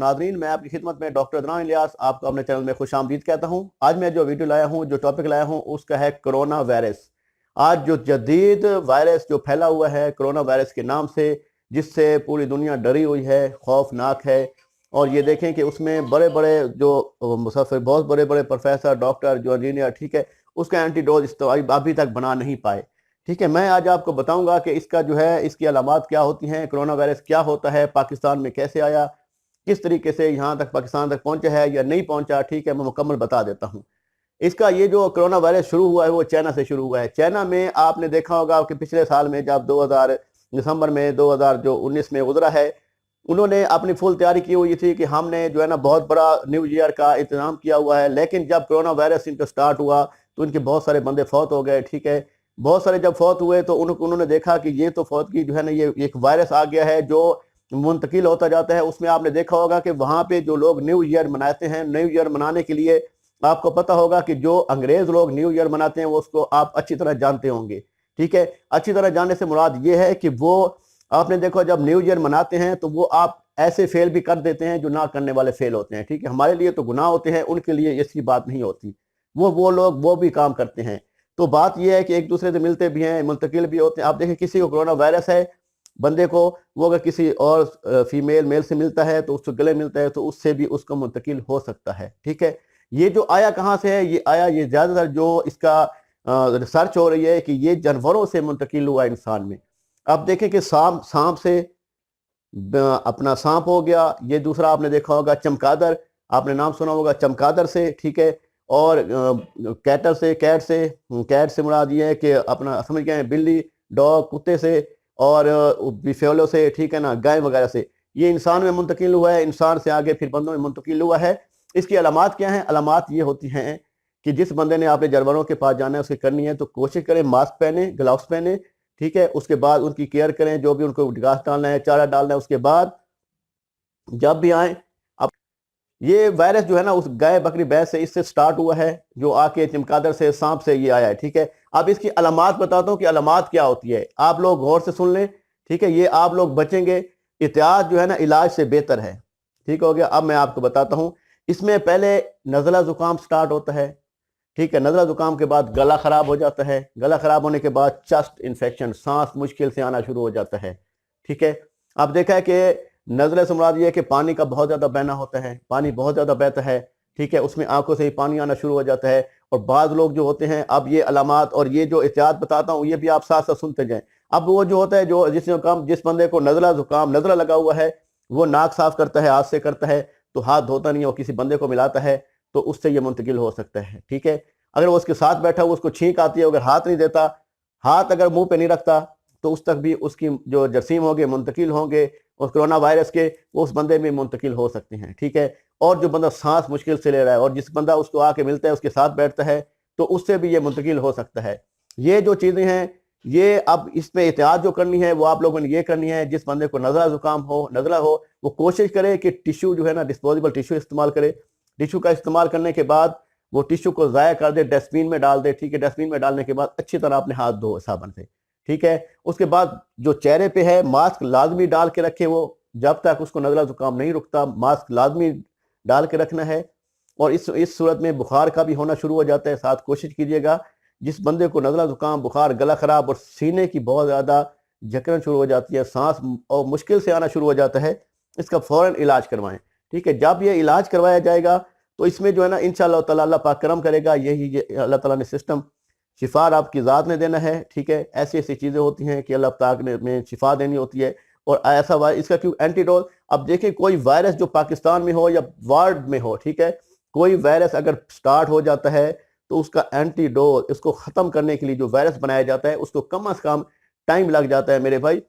नाजरीन, मैं आपकी खिदमत में डॉक्टर अदनान इलियास आपको अपने चैनल में खुश आमदीद कहता हूँ। आज मैं जो वीडियो लाया हूँ, जो टॉपिक लाया हूँ, उसका है कोरोना वायरस। आज जो जदीद वायरस जो फैला हुआ है कोरोना वायरस के नाम से, जिससे पूरी दुनिया डरी हुई है, खौफनाक है। और ये देखें कि उसमें बड़े बड़े जो मुसफ़िर, बहुत बड़े बड़े प्रोफेसर, डॉक्टर, जो इंजीनियर, ठीक है, उसका एंटीडोज अभी तक बना नहीं पाए। ठीक है, मैं आज आपको बताऊंगा कि इसका जो है, इसकी अलामात क्या होती हैं, कोरोना वायरस क्या होता है, पाकिस्तान में कैसे आया, किस तरीके से यहाँ तक पाकिस्तान तक पहुंचा है या नहीं पहुंचा। ठीक है, मैं मुकम्मल बता देता हूँ। इसका ये जो कोरोना वायरस शुरू हुआ है वो चाइना से शुरू हुआ है। चाइना में आपने देखा होगा कि पिछले साल में जब 2000 दिसंबर में 2019 में गुजरा है, उन्होंने अपनी फुल तैयारी की हुई थी कि हमने जो है ना बहुत बड़ा न्यू ईयर का इंतजाम किया हुआ है। लेकिन जब कोरोना वायरस इनका स्टार्ट हुआ तो इनके बहुत सारे बंदे फौत हो गए। ठीक है, बहुत सारे जब फौत हुए तो उन्होंने देखा कि ये तो फौत की जो है ना, ये एक वायरस आ गया है जो मुंतकिल होता जाता है। उसमें आपने देखा होगा कि वहाँ पे जो लोग न्यू ईयर मनाते हैं, न्यू ईयर मनाने के लिए आपको पता होगा कि जो अंग्रेज लोग न्यू ईयर मनाते हैं वो उसको आप अच्छी तरह जानते होंगे। ठीक है, अच्छी तरह जानने से मुराद ये है कि वो आपने देखो जब न्यू ईयर मनाते हैं तो वो आप ऐसे फेल भी कर देते हैं जो ना करने वाले फेल होते हैं। ठीक है, हमारे लिए तो गुनाह होते हैं, उनके लिए इसकी बात नहीं होती। वो लोग वो भी काम करते हैं। तो बात यह है कि एक दूसरे से मिलते भी हैं, मुंतकिल भी होते हैं। आप देखें, किसी को कोरोना वायरस है, बंदे को, वो अगर किसी और फीमेल मेल से मिलता है तो उसको गले मिलता है तो उससे भी उसको मुंतकिल हो सकता है। ठीक है, ये जो आया कहाँ से है, ये आया, ये ज़्यादातर जो इसका रिसर्च हो रही है कि ये जानवरों से मुंतकिल हुआ इंसान में। अब देखें कि सांप से अपना सांप हो गया। ये दूसरा आपने देखा होगा चमगादड़, आपने नाम सुना होगा चमगादड़ से। ठीक है, और कैट से मुराद ये है कि अपना समझ गए बिल्ली, डॉग, कुत्ते से, और बिफेलो से, ठीक है ना, गाय वगैरह से। ये इंसान में मुंतकिल हुआ है, इंसान से आगे फिर बंदों में मुंतकिल हुआ है। इसकी अलामात क्या हैं? अलामात ये होती हैं कि जिस बंदे ने आपने जानवरों के पास जाना है, उसकी करनी है तो कोशिश करें मास्क पहने, ग्लव्स पहने। ठीक है, उसके बाद उनकी केयर करें, जो भी उनको घास डालना है, चारा डालना है। उसके बाद जब भी आए, अब ये वायरस जो है ना उस गाय, बकरी, भैंस से इससे स्टार्ट हुआ है, जो आके चमगादड़ से, सांप से ये आया है। ठीक है, अब इसकी अलामात बताता हूँ कि अलामात क्या होती है, आप लोग गौर से सुन लें। ठीक है, ये आप लोग बचेंगे। एहतियात जो है ना इलाज से बेहतर है। ठीक हो गया, अब मैं आपको बताता हूँ। इसमें पहले नज़ला ज़ुकाम स्टार्ट होता है। ठीक है, नज़ला ज़ुकाम के बाद गला ख़राब हो जाता है। गला ख़राब होने के बाद चेस्ट इन्फेक्शन, सांस मुश्किल से आना शुरू हो जाता है। ठीक है, अब देखा है कि नज़ले से मुराद ये है कि पानी का बहुत ज़्यादा बहना होता है, पानी बहुत ज़्यादा बहता है। ठीक है, उसमें आंखों से ही पानी आना शुरू हो जाता है। और बाज़ लोग जो होते हैं, अब ये अलामात और ये जो एहतियात बताता हूँ ये भी आप साथ साथ सुनते जाएं। अब वो जो होता है, जो जिस बंदे को नज़ला लगा हुआ है, वो नाक साफ करता है, हाथ से करता है, तो हाथ धोता नहीं है, वो किसी बंदे को मिलाता है तो उससे ये मुंतकिल हो सकता है। ठीक है, अगर वो उसके साथ बैठा हुआ, उसको छींक आती है, अगर हाथ नहीं देता, हाथ अगर मुंह पे नहीं रखता, तो उस तक भी उसकी जो जरासीम होंगे मुंतकिल होंगे उस कोरोना वायरस के, वो उस बंदे में मुंतकिल हो सकते हैं। ठीक है, और जो बंदा सांस मुश्किल से ले रहा है और जिस बंदा उसको आके मिलता है, उसके साथ बैठता है, तो उससे भी ये मुंतकिल हो सकता है। ये जो चीज़ें हैं, ये अब इस पे एहतियात जो करनी है वो आप लोगों ने ये करनी है। जिस बंदे को नज़ला हो, वो कोशिश करे कि टिश्यू जो है ना, डिस्पोजेबल टिश्यू इस्तेमाल करे। टिश्यू का इस्तेमाल करने के बाद वो टिश्यू को ज़ाया कर दे, डस्टबिन में डाल दे। ठीक है, डस्टबिन में डालने के बाद अच्छी तरह अपने हाथ धो साबुन से। ठीक है, उसके बाद जो चेहरे पे है, मास्क लाजमी डाल के रखे। वो जब तक उसको नज़ला ज़ुकाम नहीं रुकता, मास्क लाजमी डाल के रखना है। और इस सूरत में बुखार का भी होना शुरू हो जाता है, साथ कोशिश कीजिएगा। जिस बंदे को नज़ला ज़ुकाम, बुखार, गला ख़राब और सीने की बहुत ज़्यादा जकड़न शुरू हो जाती है, सांस और मुश्किल से आना शुरू हो जाता है, इसका फ़ौरन इलाज करवाएं। ठीक है, जब ये इलाज करवाया जाएगा तो इसमें जो है ना इंशाअल्लाह ताला अल्लाह पाक करम करेगा। यही अल्लाह ताला ने सिस्टम शिफा आपकी ज़ात ने देना है। ठीक है, ऐसी ऐसी चीज़ें होती हैं कि अल्लाह पाक ने में शिफा देनी होती है। और ऐसा वायरस, इसका क्यों एंटीडोट, अब देखें कोई वायरस जो पाकिस्तान में हो या वर्ल्ड में हो, ठीक है, कोई वायरस अगर स्टार्ट हो जाता है तो उसका एंटीडोट, इसको ख़त्म करने के लिए जो वायरस बनाया जाता है उसको कम अज़ कम टाइम लग जाता है मेरे भाई,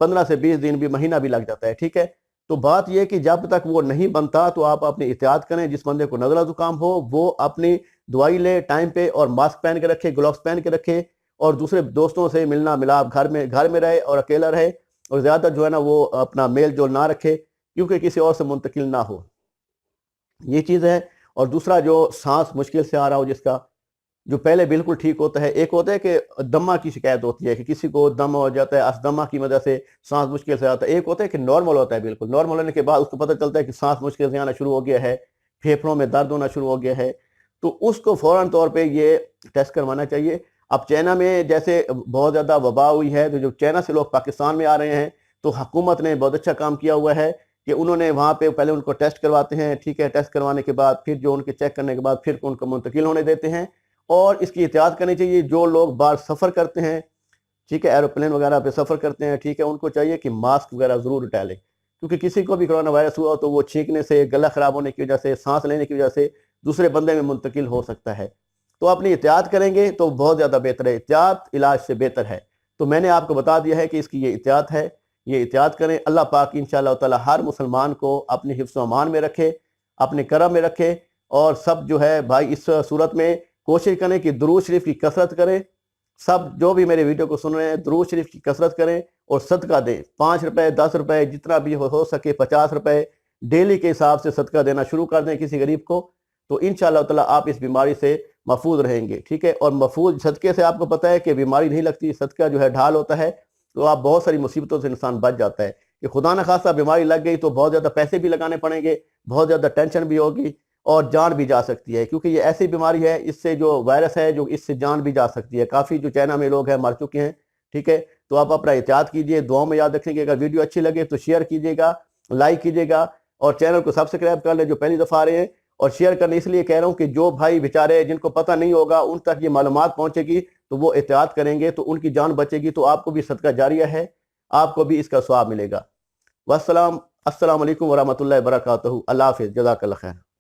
15 से 20 दिन भी, महीना भी लग जाता है। ठीक है, तो बात यह कि जब तक वो नहीं बनता तो आप अपनी एहतियात करें। जिस बंदे को नज़ला ज़ुकाम हो वो अपनी दवाई ले टाइम पे, और मास्क पहन के रखे, ग्लव्स पहन के रखे, और दूसरे दोस्तों से मिलना मिलाप घर में रहे और अकेला रहे, और ज़्यादा जो है ना वो अपना मेल जोल ना रखे, क्योंकि किसी और से मुंतकिल ना हो। ये चीज़ है। और दूसरा, जो सांस मुश्किल से आ रहा हो जिसका, जो पहले बिल्कुल ठीक होता है। एक होता है कि दमा की शिकायत होती है कि किसी को दम हो जाता है, अस्थमा की वजह से सांस मुश्किल से आता है। एक होता है कि नॉर्मल होता है, बिल्कुल नॉर्मल होने के बाद उसको पता चलता है कि सांस मुश्किल से आना शुरू हो गया है, फेफड़ों में दर्द होना शुरू हो गया है, तो उसको फ़ौरन तौर पे ये टेस्ट करवाना चाहिए। अब चाइना में जैसे बहुत ज़्यादा वबा हुई है, तो जो चाइना से लोग पाकिस्तान में आ रहे हैं, तो हुकूमत ने बहुत अच्छा काम किया हुआ है कि उन्होंने वहाँ पे पहले उनको टेस्ट करवाते हैं, ठीक है, टेस्ट करवाने के बाद फिर जो उनके चेक करने के बाद फिर उनको मुंतकिल होने देते हैं। और इसकी एहतियात करनी चाहिए जो लोग बाहर सफ़र करते हैं, ठीक है, एरोप्लेन वगैरह पे सफ़र करते हैं, ठीक है, उनको चाहिए कि मास्क वगैरह ज़रूर डालें, क्योंकि किसी को भी कोरोना वायरस हुआ तो वो छींकने से, गला ख़राब होने की वजह से, सांस लेने की वजह से दूसरे बंदे में मुंतकिल हो सकता है। तो अपनी एहतियात करेंगे तो बहुत ज़्यादा बेहतर है, एहतियात इलाज से बेहतर है। तो मैंने आपको बता दिया है कि इसकी ये एहतियात है, ये एहतियात करें। अल्लाह पाक इंशाअल्लाह ताला हर मुसलमान को अपनी हिफ्ज़ व अमान में रखे, अपने करम में रखे। और सब जो है भाई इस सूरत में कोशिश करें कि दुरूद शरीफ की कसरत करें। सब जो भी मेरे वीडियो को सुन रहे हैं, दुरूद शरीफ की कसरत करें और सदका दें। 5 रुपए, 10 रुपए, जितना भी हो सके, 50 रुपए डेली के हिसाब से सदका देना शुरू कर दें किसी गरीब को। तो इंशाअल्लाह ताला आप इस बीमारी से महफूज रहेंगे, ठीक है। और महफूज सदके से आपको पता है कि बीमारी नहीं लगती, सदका जो है ढाल होता है, तो आप बहुत सारी मुसीबतों से इंसान बच जाता है। कि खुदा न खासा बीमारी लग गई तो बहुत ज़्यादा पैसे भी लगाने पड़ेंगे, बहुत ज़्यादा टेंशन भी होगी और जान भी जा सकती है, क्योंकि ये ऐसी बीमारी है, इससे जो वायरस है जो इससे जान भी जा सकती है। काफ़ी जो चाइना में लोग हैं मर चुके हैं, ठीक है। तो आप अपना एहतियात कीजिए, दुआओं में याद रखेंगे। अगर वीडियो अच्छी लगे तो शेयर कीजिएगा, लाइक कीजिएगा और चैनल को सब्सक्राइब कर लें जो पहली दफ़ा आ रहे हैं। और शेयर करने इसलिए कह रहा हूँ कि जो भाई बेचारे जिनको पता नहीं होगा उन तक ये मालूमात पहुँचेगी तो वो एहतियात करेंगे तो उनकी जान बचेगी, तो आपको भी सदका जारिया है, आपको भी इसका सवाब मिलेगा। वस्सलाम, अस्सलाम वालेकुम व रहमतुल्लाहि व बरकातहू। अल्लाह हाफ़िज़, जज़ाकल्लाह खैर।